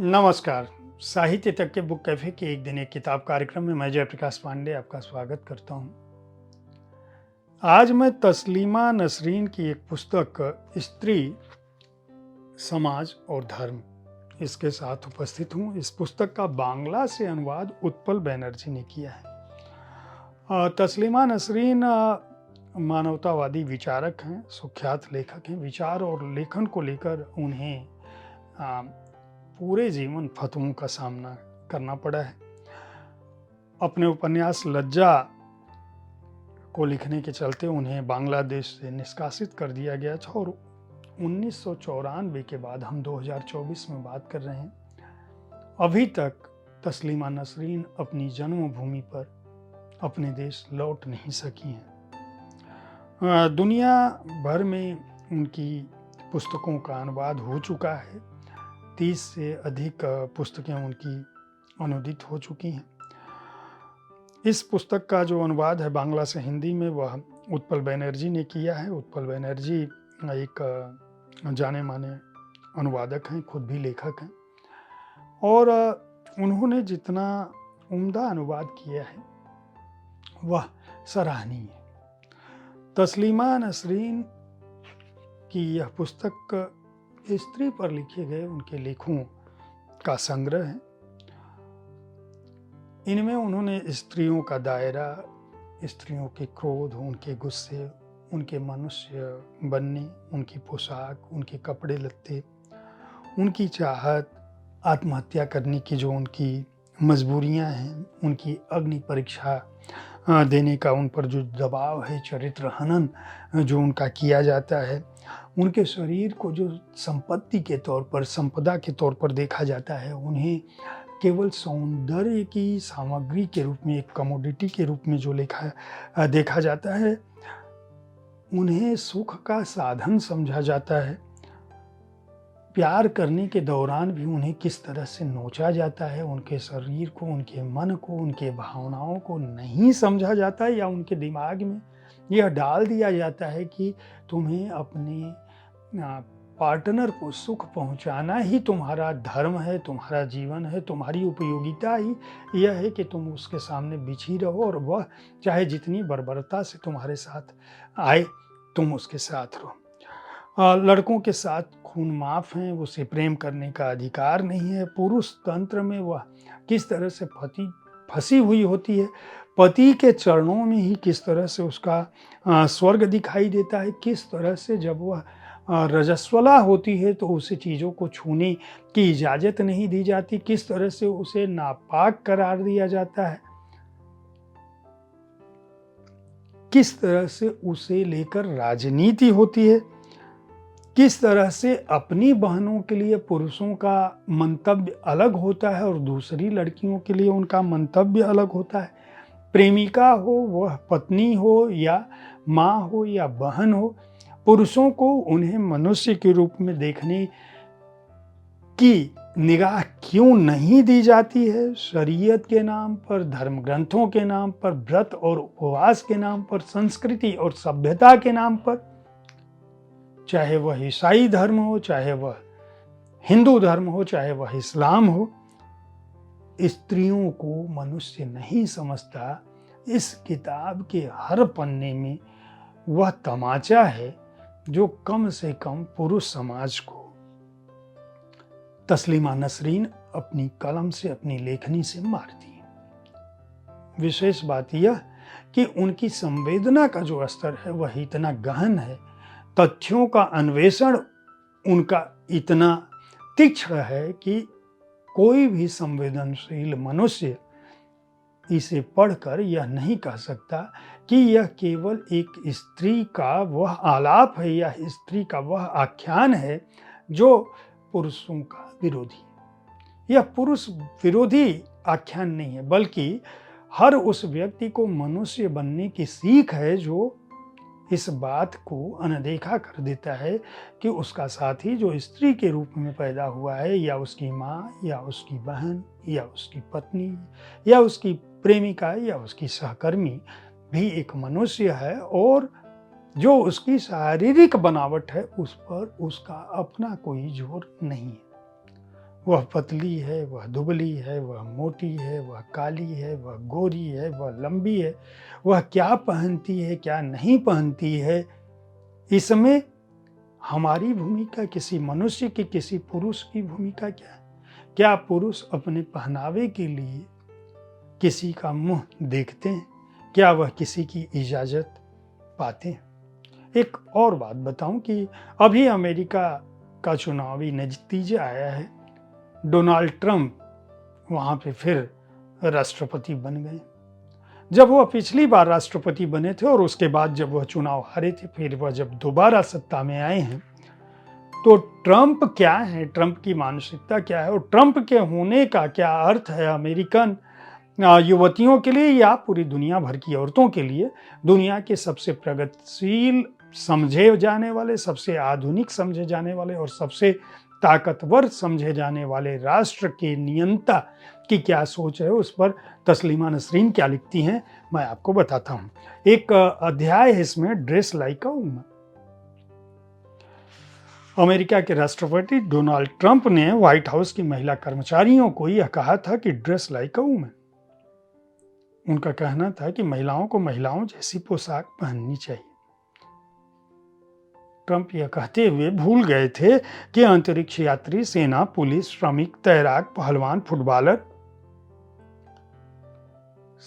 नमस्कार। साहित्य तक के बुक कैफे के एक दिन एक किताब कार्यक्रम में मैं जयप्रकाश पांडे आपका स्वागत करता हूं। आज मैं तस्लीमा नसरीन की एक पुस्तक स्त्री, समाज और धर्म इसके साथ उपस्थित हूं। इस पुस्तक का बांग्ला से अनुवाद उत्पल बैनर्जी ने किया है। तस्लीमा नसरीन मानवतावादी विचारक हैं, सुख्यात लेखक हैं। विचार और लेखन को लेकर उन्हें पूरे जीवन फतवों का सामना करना पड़ा है। अपने उपन्यास लज्जा को लिखने के चलते उन्हें बांग्लादेश से निष्कासित कर दिया गया था और 1994 के बाद हम 2024 में बात कर रहे हैं, अभी तक तस्लीमा नसरीन अपनी जन्मभूमि पर अपने देश लौट नहीं सकी हैं। दुनिया भर में उनकी पुस्तकों का अनुवाद हो चुका है। 30 से अधिक पुस्तकें उनकी अनुदित हो चुकी हैं। इस पुस्तक का जो अनुवाद है बांग्ला से हिंदी में, वह उत्पल बैनर्जी ने किया है। उत्पल बैनर्जी एक जाने माने अनुवादक हैं, खुद भी लेखक हैं और उन्होंने जितना उम्दा अनुवाद किया है वह सराहनीय है। तस्लीमा नसरीन की यह पुस्तक स्त्री पर लिखे गए उनके लेखों का संग्रह है। इनमें उन्होंने स्त्रियों का दायरा, स्त्रियों के क्रोध, उनके गुस्से, उनके मनुष्य बनने, उनकी पोशाक, उनके कपड़े लत्ते, उनकी चाहत, आत्महत्या करने की जो उनकी मजबूरियां हैं, उनकी अग्नि परीक्षा देने का उन पर जो दबाव है, चरित्र हनन जो उनका किया जाता है, उनके शरीर को जो संपत्ति के तौर पर, संपदा के तौर पर देखा जाता है, उन्हें केवल सौंदर्य की सामग्री के रूप में, एक कमोडिटी के रूप में जो देखा जाता है, उन्हें सुख का साधन समझा जाता है। प्यार करने के दौरान भी उन्हें किस तरह से नोचा जाता है, उनके शरीर को, उनके मन को, उनके भावनाओं को नहीं समझा जाता है या उनके दिमाग में यह डाल दिया जाता है कि तुम्हें अपने पार्टनर को सुख पहुंचाना ही तुम्हारा धर्म है, तुम्हारा जीवन है, तुम्हारी उपयोगिता ही यह है कि तुम उसके सामने बिछी रहो और वह चाहे जितनी बर्बरता से तुम्हारे साथ आए, तुम उसके साथ रहो। लड़कों के साथ खून माफ है, उसे प्रेम करने का अधिकार नहीं है। पुरुष तंत्र में वह किस तरह से फंसी हुई होती है, पति के चरणों में ही किस तरह से उसका स्वर्ग दिखाई देता है, किस तरह से जब वह रजस्वला होती है तो उसे चीज़ों को छूने की इजाज़त नहीं दी जाती, किस तरह से उसे नापाक करार दिया जाता है, किस तरह से उसे लेकर राजनीति होती है, किस तरह से अपनी बहनों के लिए पुरुषों का मंतव्य अलग होता है और दूसरी लड़कियों के लिए उनका मंतव्य अलग होता है। प्रेमिका हो, वह पत्नी हो या माँ हो या बहन हो, पुरुषों को उन्हें मनुष्य के रूप में देखने की निगाह क्यों नहीं दी जाती है? शरीयत के नाम पर, धर्म ग्रंथों के नाम पर, व्रत और उपवास के नाम पर, संस्कृति और सभ्यता के नाम पर, चाहे वह ईसाई धर्म हो, चाहे वह हिंदू धर्म हो, चाहे वह इस्लाम हो, स्त्रियों को मनुष्य नहीं समझता। इस किताब के हर पन्ने में वह तमाचा है जो कम से कम पुरुष समाज को तस्लीमा नसरीन अपनी कलम से, अपनी लेखनी से मारती है। विशेष बात यह कि उनकी संवेदना का जो स्तर है वह इतना गहन है, तथ्यों का अन्वेषण उनका इतना तीक्ष्ण है कि कोई भी संवेदनशील मनुष्य इसे पढ़कर यह नहीं कह सकता कि यह केवल एक स्त्री का वह आलाप है या स्त्री का वह आख्यान है जो पुरुषों का विरोधी है। यह पुरुष विरोधी आख्यान नहीं है, बल्कि हर उस व्यक्ति को मनुष्य बनने की सीख है जो इस बात को अनदेखा कर देता है कि उसका साथी जो स्त्री के रूप में पैदा हुआ है, या उसकी माँ या उसकी बहन या उसकी पत्नी या उसकी प्रेमिका या उसकी सहकर्मी भी एक मनुष्य है और जो उसकी शारीरिक बनावट है उस पर उसका अपना कोई जोर नहीं है। वह पतली है, वह दुबली है, वह मोटी है, वह काली है, वह गोरी है, वह लंबी है, वह क्या पहनती है, क्या नहीं पहनती है, इसमें हमारी भूमिका, किसी मनुष्य की, किसी पुरुष की भूमिका क्या है? क्या पुरुष अपने पहनावे के लिए किसी का मुंह देखते हैं? क्या वह किसी की इजाज़त पाते हैं? एक और बात बताऊं कि अभी अमेरिका का चुनावी नतीजा आया है। डोनाल्ड ट्रंप वहाँ पे फिर राष्ट्रपति बन गए। जब वह पिछली बार राष्ट्रपति बने थे और उसके बाद जब वह चुनाव हारे थे, फिर वह जब दोबारा सत्ता में आए हैं, तो ट्रंप क्या है, ट्रंप की मानसिकता क्या है और ट्रंप के होने का क्या अर्थ है अमेरिकन युवतियों के लिए या पूरी दुनिया भर की औरतों के लिए? दुनिया के सबसे प्रगतिशील समझे जाने वाले, सबसे आधुनिक समझे जाने वाले और सबसे ताकतवर समझे जाने वाले राष्ट्र के नियंता की क्या सोच है, उस पर तस्लीमा नसरीन क्या लिखती हैं, मैं आपको बताता हूँ। एक अध्याय है इसमें, dress like a woman. America के राष्ट्रपति डोनाल्ड ट्रंप ने व्हाइट हाउस की महिला कर्मचारियों को यह कहा था कि ड्रेस लाइक अ वुमन। उनका कहना था कि महिलाओं को महिलाओं जैसी पोशाक पहननी चाहिए। ट्रंप यह कहते हुए भूल गए थे कि अंतरिक्ष यात्री, सेना, पुलिस, श्रमिक, तैराक, पहलवान, फुटबॉलर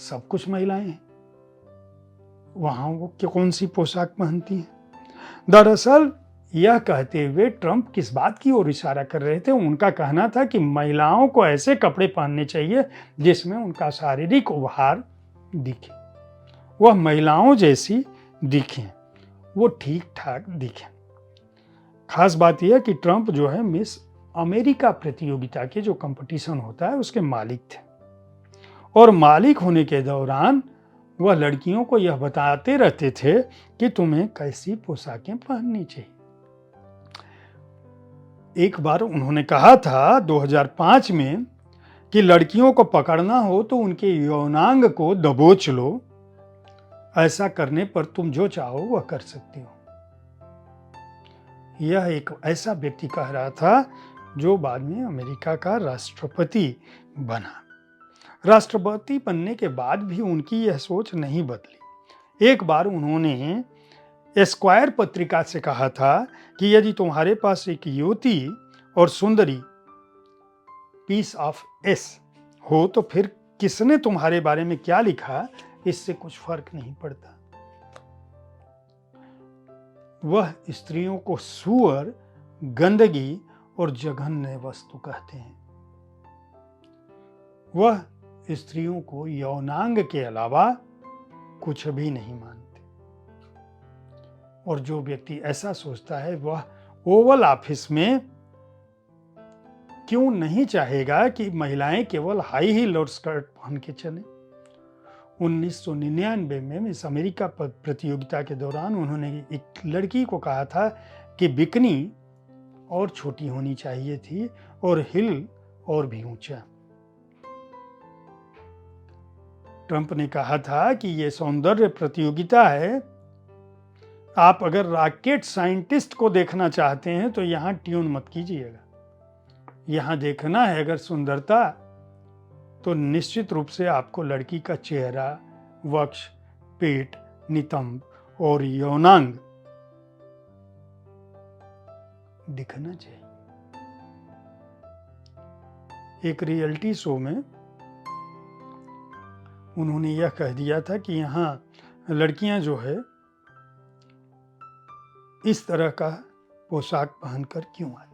सब कुछ महिलाएं हैं। वहां वो कौन सी पोशाक पहनती हैं? दरअसल यह कहते हुए ट्रंप किस बात की ओर इशारा कर रहे थे? उनका कहना था कि महिलाओं को ऐसे कपड़े पहनने चाहिए जिसमें उनका शारीरिक उभार दिखे, वह महिलाओं जैसी दिखें, वो ठीक ठाक दिखें। खास बात यह कि ट्रंप जो है मिस अमेरिका प्रतियोगिता के जो कंपटीशन होता है उसके मालिक थे और मालिक होने के दौरान वह लड़कियों को यह बताते रहते थे कि तुम्हें कैसी पोशाकें पहननी चाहिए। एक बार उन्होंने कहा था 2005 में कि लड़कियों को पकड़ना हो तो उनके यौनांग को दबोच लो, ऐसा करने पर तुम जो चाहो वह कर सकती हो। यह एक ऐसा व्यक्ति कह रहा था जो बाद में अमेरिका का राष्ट्रपति बना। राष्ट्रपति बनने के बाद भी उनकी यह सोच नहीं बदली। एक बार उन्होंने एस्क्वायर पत्रिका से कहा था कि यदि तुम्हारे पास एक युवती और सुंदरी पीस ऑफ एस हो तो फिर किसने तुम्हारे बारे में क्या लिखा, इससे कुछ फर्क नहीं पड़ता। वह स्त्रियों को सुअर, गंदगी और जघन्य वस्तु कहते हैं। वह स्त्रियों को यौनांग के अलावा कुछ भी नहीं मानते और जो व्यक्ति ऐसा सोचता है वह ओवल ऑफिस में क्यों नहीं चाहेगा कि महिलाएं केवल हाई हील और स्कर्ट पहन के चलें। 1999 में मिस अमेरिका प्रतियोगिता के दौरान उन्होंने एक लड़की को कहा था कि बिकनी और छोटी होनी चाहिए थी और हिल और भी ऊंचा। ट्रंप ने कहा था कि यह सौंदर्य प्रतियोगिता है, आप अगर रॉकेट साइंटिस्ट को देखना चाहते हैं तो यहां ट्यून मत कीजिएगा। यहां देखना है अगर सुंदरता तो निश्चित रूप से आपको लड़की का चेहरा, वक्ष, पेट, नितंब और यौनांग दिखना चाहिए। एक रियलिटी शो में उन्होंने यह कह दिया था कि यहाँ लड़कियां जो है इस तरह का पोशाक पहनकर क्यों आती।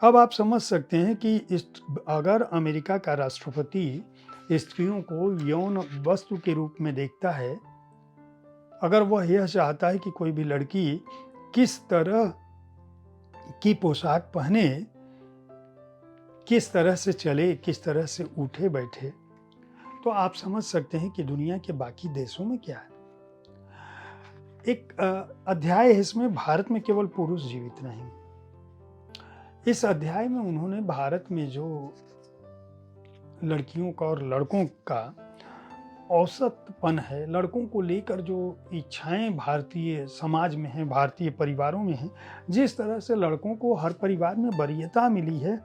अब आप समझ सकते हैं कि अगर अमेरिका का राष्ट्रपति स्त्रियों को यौन वस्तु के रूप में देखता है, अगर वह यह चाहता है कि कोई भी लड़की किस तरह की पोशाक पहने, किस तरह से चले, किस तरह से उठे बैठे, तो आप समझ सकते हैं कि दुनिया के बाकी देशों में क्या है। एक अध्याय है इसमें, भारत में केवल पुरुष जीवित नहीं। इस अध्याय में उन्होंने भारत में जो लड़कियों का और लड़कों का औसतपन है, लड़कों को लेकर जो इच्छाएं भारतीय समाज में हैं, भारतीय परिवारों में हैं, जिस तरह से लड़कों को हर परिवार में वरीयता मिली है,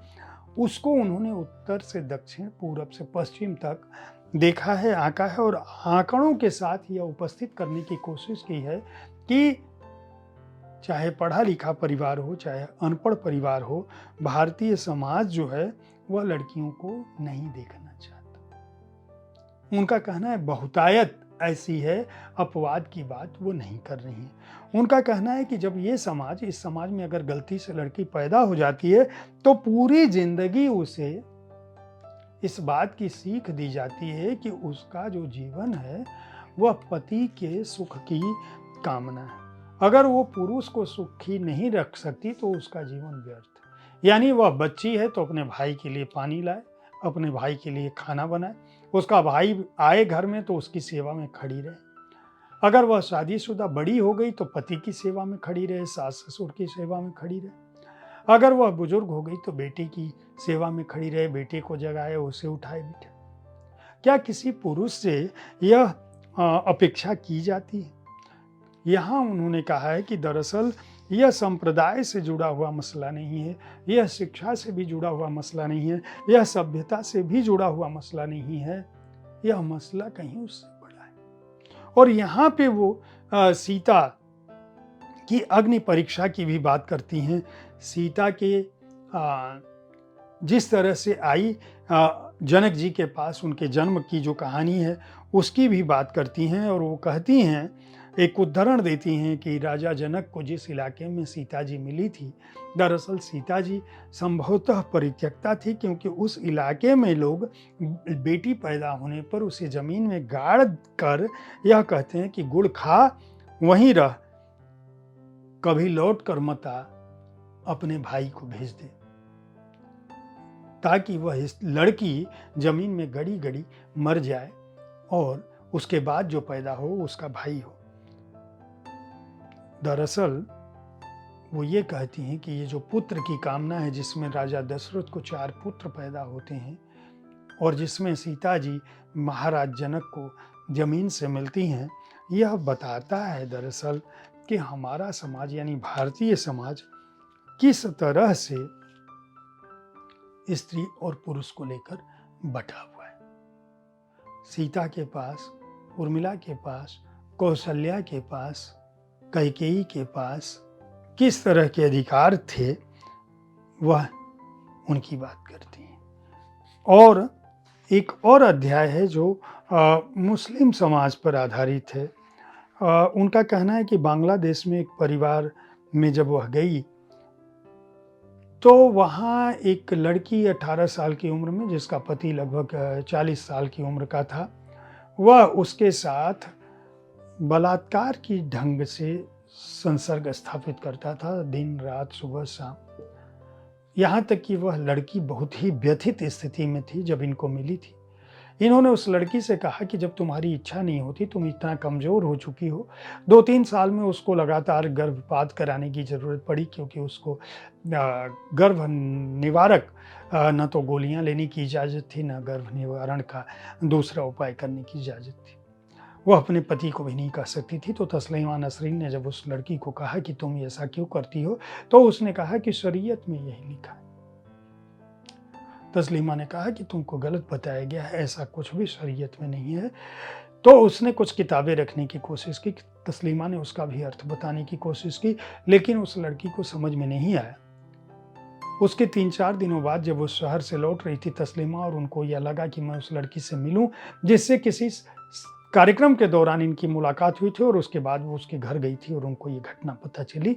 उसको उन्होंने उत्तर से दक्षिण, पूरब से पश्चिम तक देखा है, आंका है और आंकड़ों के साथ यह उपस्थित करने की कोशिश की है कि चाहे पढ़ा लिखा परिवार हो, चाहे अनपढ़ परिवार हो, भारतीय समाज जो है वह लड़कियों को नहीं देखना चाहता। उनका कहना है बहुतायत ऐसी है, अपवाद की बात वो नहीं कर रही हैं। उनका कहना है कि जब ये समाज, इस समाज में अगर गलती से लड़की पैदा हो जाती है तो पूरी जिंदगी उसे इस बात की सीख दी जाती है कि उसका जो जीवन है वह पति के सुख की कामना है। अगर वो पुरुष को सुखी नहीं रख सकती तो उसका जीवन व्यर्थ है। यानी वह बच्ची है तो अपने भाई के लिए पानी लाए, अपने भाई के लिए खाना बनाए, उसका भाई आए घर में तो उसकी सेवा में खड़ी रहे। अगर वह शादीशुदा बड़ी हो गई तो पति की सेवा में खड़ी रहे, सास ससुर की सेवा में खड़ी रहे। अगर वह बुजुर्ग हो गई तो बेटे की सेवा में खड़ी रहे, बेटे को जगाए, उसे उठाए बिठाए। क्या किसी पुरुष से यह अपेक्षा की जाती है? यहाँ उन्होंने कहा है कि दरअसल यह संप्रदाय से जुड़ा हुआ मसला नहीं है, यह शिक्षा से भी जुड़ा हुआ मसला नहीं है, यह सभ्यता से भी जुड़ा हुआ मसला नहीं है, यह मसला कहीं उससे बड़ा है। और यहाँ पे वो सीता की अग्नि परीक्षा की भी बात करती हैं। सीता के जिस तरह से आई जनक जी के पास, उनके जन्म की जो कहानी है उसकी भी बात करती हैं। और वो कहती हैं, एक उदाहरण देती हैं कि राजा जनक को जिस इलाके में सीता जी मिली थी, दरअसल सीता जी संभवतः परित्यक्ता थी, क्योंकि उस इलाके में लोग बेटी पैदा होने पर उसे जमीन में गाड़ कर यह कहते हैं कि गुड़ खा वहीं रह, कभी लौट कर मत आ, अपने भाई को भेज दे, ताकि वह इस लड़की जमीन में गड़ी गड़ी मर जाए और उसके बाद जो पैदा हो उसका भाई हो। दरअसल वो ये कहती हैं कि ये जो पुत्र की कामना है, जिसमें राजा दशरथ को 4 पुत्र पैदा होते हैं और जिसमें सीता जी महाराज जनक को जमीन से मिलती हैं, यह बताता है दरअसल कि हमारा समाज यानी भारतीय समाज किस तरह से स्त्री और पुरुष को लेकर बटा हुआ है। सीता के पास, उर्मिला के पास, कौशल्या के पास, कैकेयी के पास किस तरह के अधिकार थे वह उनकी बात करती हैं। और एक और अध्याय है जो मुस्लिम समाज पर आधारित है। उनका कहना है कि बांग्लादेश में एक परिवार में जब वह गई तो वहाँ एक लड़की 18 साल की उम्र में, जिसका पति लगभग 40 साल की उम्र का था, वह उसके साथ बलात्कार की ढंग से संसर्ग स्थापित करता था, दिन रात सुबह शाम। यहाँ तक कि वह लड़की बहुत ही व्यथित स्थिति में थी जब इनको मिली थी। इन्होंने उस लड़की से कहा कि जब तुम्हारी इच्छा नहीं होती, तुम इतना कमज़ोर हो चुकी हो। 2-3 साल में उसको लगातार गर्भपात कराने की ज़रूरत पड़ी, क्योंकि उसको गर्भ निवारक न तो गोलियां लेने की इजाज़त थी, न गर्भ निवारण का दूसरा उपाय करने की इजाज़त थी। वह अपने पति को भी नहीं कह सकती थी। तो तस्लीमा नसरीन ने जब उस लड़की को कहा कि तुम ऐसा क्यों करती हो, तो उसने कहा कि शरीयत में यही लिखा है। तस्लीमा ने कहा कि तुमको गलत बताया गया है, ऐसा कुछ भी शरीयत में नहीं है। तो उसने कुछ किताबें रखने की कोशिश की, तस्लीमा ने उसका भी अर्थ बताने की कोशिश की, लेकिन उस लड़की को समझ में नहीं आया। उसके 3-4 दिनों बाद जब वो शहर से लौट रही थी तस्लीमा, और उनको यह लगा कि मैं उस लड़की से मिलूं, जिससे किसी कार्यक्रम के दौरान इनकी मुलाकात हुई थी, और उसके बाद वो उसके घर गई थी और उनको ये घटना पता चली।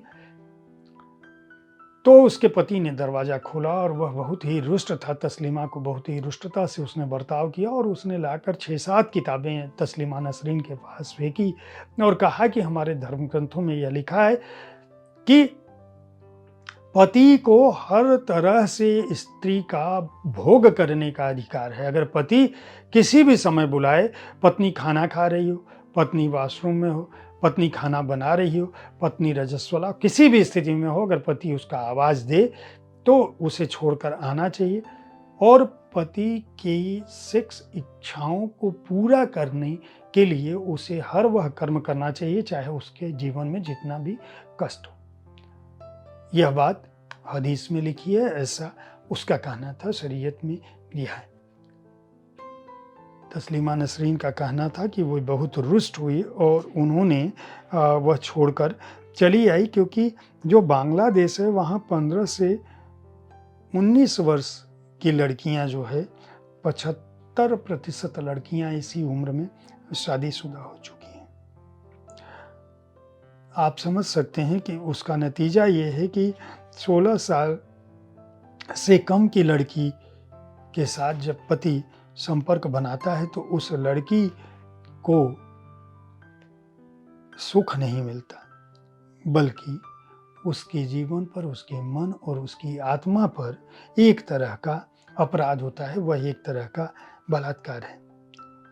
तो उसके पति ने दरवाज़ा खोला और वह बहुत ही रुष्ट था। तस्लीमा को बहुत ही रुष्टता से उसने बर्ताव किया और उसने लाकर 6-7 किताबें तस्लीमा नसरीन के पास फेंकी और कहा कि हमारे धर्म ग्रंथों में यह लिखा है कि पति को हर तरह से स्त्री का भोग करने का अधिकार है। अगर पति किसी भी समय बुलाए, पत्नी खाना खा रही हो, पत्नी वॉशरूम में हो, पत्नी खाना बना रही हो, पत्नी रजस्वला, किसी भी स्थिति में हो, अगर पति उसका आवाज़ दे तो उसे छोड़कर आना चाहिए। और पति की सेक्स इच्छाओं को पूरा करने के लिए उसे हर वह कर्म करना चाहिए, चाहे उसके जीवन में जितना भी कष्ट हो। यह बात हदीस में लिखी है, ऐसा उसका कहना था शरीयत में यह है। तस्लीमा नसरीन का कहना था कि वो बहुत रुष्ट हुई और उन्होंने वह छोड़कर चली आई, क्योंकि जो बांग्लादेश है वहाँ 15 से 19 वर्ष की लड़कियां जो है 75% लड़कियां इसी उम्र में शादीशुदा हो चुकी हैं। आप समझ सकते हैं कि उसका नतीजा ये है कि 16 साल से कम की लड़की के साथ जब पति संपर्क बनाता है तो उस लड़की को सुख नहीं मिलता, बल्कि उसके जीवन पर, उसके मन और उसकी आत्मा पर एक तरह का अपराध होता है, वह एक तरह का बलात्कार है।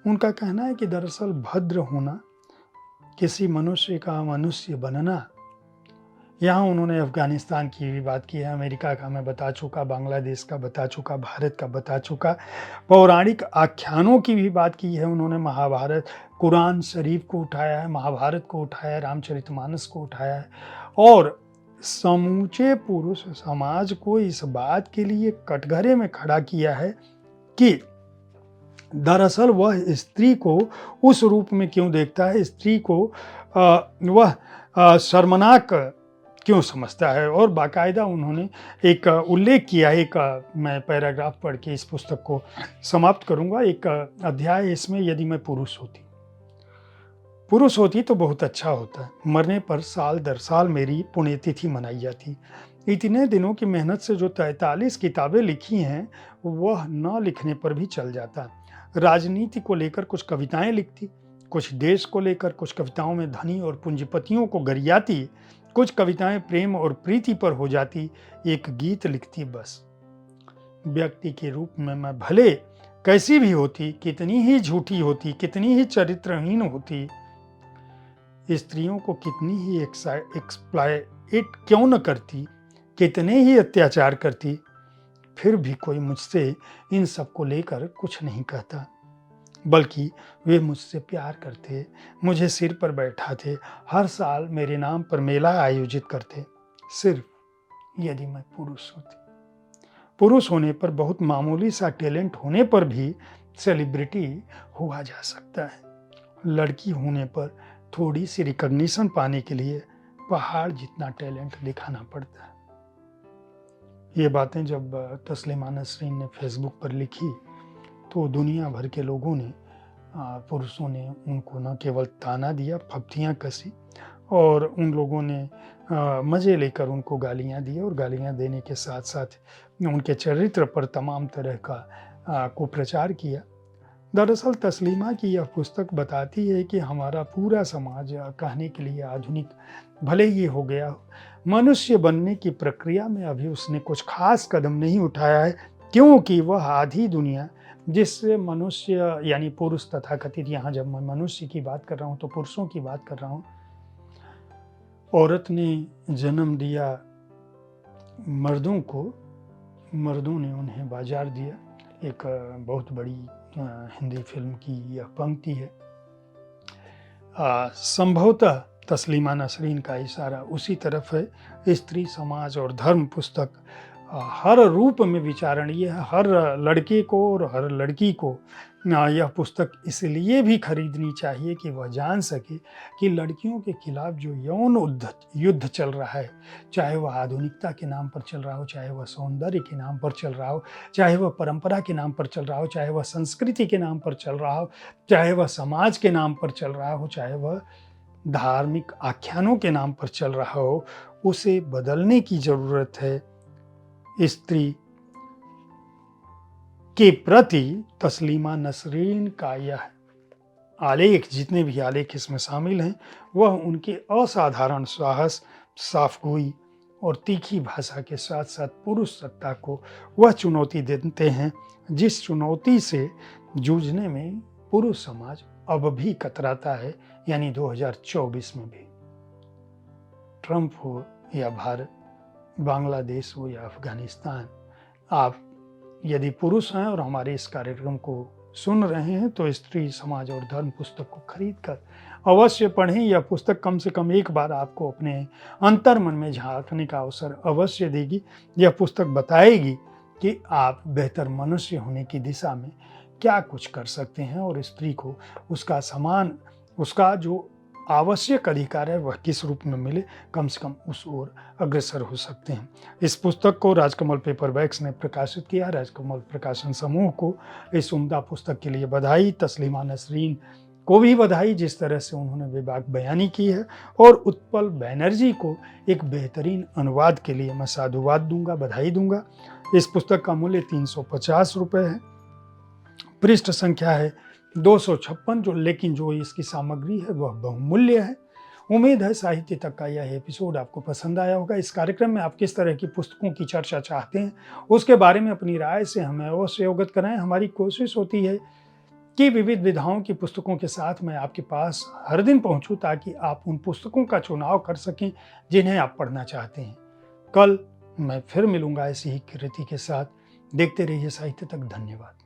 उनका कहना है कि दरअसल भद्र होना, किसी मनुष्य का मनुष्य बनना, यहाँ उन्होंने अफगानिस्तान की भी बात की है, अमेरिका का मैं बता चुका, बांग्लादेश का बता चुका, भारत का बता चुका, पौराणिक आख्यानों की भी बात की है उन्होंने। महाभारत, कुरान शरीफ को उठाया है, महाभारत को उठाया है, रामचरितमानस को उठाया है और समूचे पुरुष समाज को इस बात के लिए कटघरे में खड़ा किया है कि दरअसल वह स्त्री को उस रूप में क्यों देखता है, स्त्री को वह शर्मनाक क्यों समझता है। और बाकायदा उन्होंने एक उल्लेख किया है, एक मैं पैराग्राफ पढ़ के इस पुस्तक को समाप्त करूंगा। एक अध्याय इसमें, यदि मैं पुरुष होती तो बहुत अच्छा होता, मरने पर साल दर साल मेरी पुण्यतिथि मनाई जाती। इतने दिनों की मेहनत से जो 43 किताबें लिखी हैं वह न लिखने पर भी चल जाता। राजनीति को लेकर कुछ कविताएं लिखती, कुछ देश को लेकर, कुछ कविताओं में धनी और पूंजीपतियों को गरियाती, कुछ कविताएं प्रेम और प्रीति पर हो जाती, एक गीत लिखती बस। व्यक्ति के रूप में मैं भले कैसी भी होती, कितनी ही झूठी होती, कितनी ही चरित्रहीन होती, स्त्रियों को कितनी ही एक्सप्लॉइट क्यों न करती, कितने ही अत्याचार करती, फिर भी कोई मुझसे इन सब को लेकर कुछ नहीं कहता, बल्कि वे मुझसे प्यार करते, मुझे सिर पर बैठाते, हर साल मेरे नाम पर मेला आयोजित करते, सिर्फ यदि मैं पुरुष होती। पुरुष होने पर, बहुत मामूली सा टैलेंट होने पर भी सेलिब्रिटी हुआ जा सकता है। लड़की होने पर थोड़ी सी रिकॉग्निशन पाने के लिए पहाड़ जितना टैलेंट दिखाना पड़ता है। ये बातें जब तस्लीमा नसरीन ने फेसबुक पर लिखी तो दुनिया भर के लोगों ने, पुरुषों ने उनको न केवल ताना दिया, फप्तियाँ कसी, और उन लोगों ने मज़े लेकर उनको गालियाँ दी और गालियाँ देने के साथ साथ उनके चरित्र पर तमाम तरह का कुप्रचार किया। दरअसल तस्लीमा की यह पुस्तक बताती है कि हमारा पूरा समाज कहने के लिए आधुनिक भले ही हो गया हो, मनुष्य बनने की प्रक्रिया में अभी उसने कुछ खास कदम नहीं उठाया है, क्योंकि वह आधी दुनिया जिससे मनुष्य यानी पुरुष तथाकथित, यहाँ जब मैं मनुष्य की बात कर रहा हूँ तो पुरुषों की बात कर रहा हूँ, औरत ने जन्म दिया मर्दों को, मर्दों ने उन्हें बाजार दिया। एक बहुत बड़ी हिंदी फिल्म की यह पंक्ति है। संभवतः तस्लीमा नसरीन का इशारा उसी तरफ है। स्त्री, समाज और धर्म पुस्तक हर रूप में विचारणीय है। हर लड़के को और हर लड़की को यह पुस्तक इसलिए भी खरीदनी चाहिए कि वह जान सके कि लड़कियों के खिलाफ जो यौन युद्ध चल रहा है, चाहे वह आधुनिकता के नाम पर चल रहा हो, चाहे वह सौंदर्य के नाम पर चल रहा हो, चाहे वह परंपरा के नाम पर चल रहा हो, चाहे वह संस्कृति के नाम पर चल रहा हो, चाहे वह समाज के नाम पर चल रहा हो, चाहे वह धार्मिक आख्यानों के नाम पर चल रहा हो, उसे बदलने की जरूरत है। स्त्री के प्रति तस्लीमा नसरीन का यह आलेख, जितने भी आलेख इसमें शामिल हैं, वह उनके असाधारण साहस, साफगोई और तीखी भाषा के साथ साथ पुरुष सत्ता को वह चुनौती देते हैं जिस चुनौती से जूझने में पुरुष समाज अब भी कतराता है, यानी 2024 में भी। ट्रंप हो या भारत, बांग्लादेश हो या अफगानिस्तान, आप यदि पुरुष हैं और हमारे इस कार्यक्रम को सुन रहे हैं तो स्त्री, समाज और धर्म पुस्तक को खरीद कर अवश्य पढ़ें। यह पुस्तक कम से कम एक बार आपको अपने अंतर्मन में झांकने का अवसर अवश्य देगी। यह पुस्तक बताएगी कि आप बेहतर मनुष्य होने की दिशा में क्या कुछ कर सकते हैं और स्त्री को उसका जो आवश्यक अधिकार है वह किस रूप में मिले, कम से कम उस ओर अग्रसर हो सकते हैं। इस पुस्तक को राजकमल पेपरबैक्स ने प्रकाशित किया। राजकमल प्रकाशन समूह को इस उम्दा पुस्तक के लिए बधाई। तस्लीमा नसरीन को भी बधाई, जिस तरह से उन्होंने बेबाक बयानी की है, और उत्पल बैनर्जी को एक बेहतरीन अनुवाद के लिए मैं साधुवाद दूंगा, बधाई दूंगा। इस पुस्तक का मूल्य 350 रुपये है। पृष्ठ संख्या है 256, लेकिन जो इसकी सामग्री है वह बहुमूल्य है। उम्मीद है साहित्य तक का यह एपिसोड आपको पसंद आया होगा। इस कार्यक्रम में आप किस तरह की पुस्तकों की चर्चा चाहते हैं उसके बारे में अपनी राय से हमें अवश्य अवगत कराएं। हमारी कोशिश होती है कि विविध विधाओं की पुस्तकों के साथ मैं आपके पास हर दिन पहुंचूं, ताकि आप उन पुस्तकों का चुनाव कर सकें जिन्हें आप पढ़ना चाहते हैं। कल मैं फिर मिलूंगा ऐसी ही कृति के साथ। देखते रहिए साहित्य तक। धन्यवाद।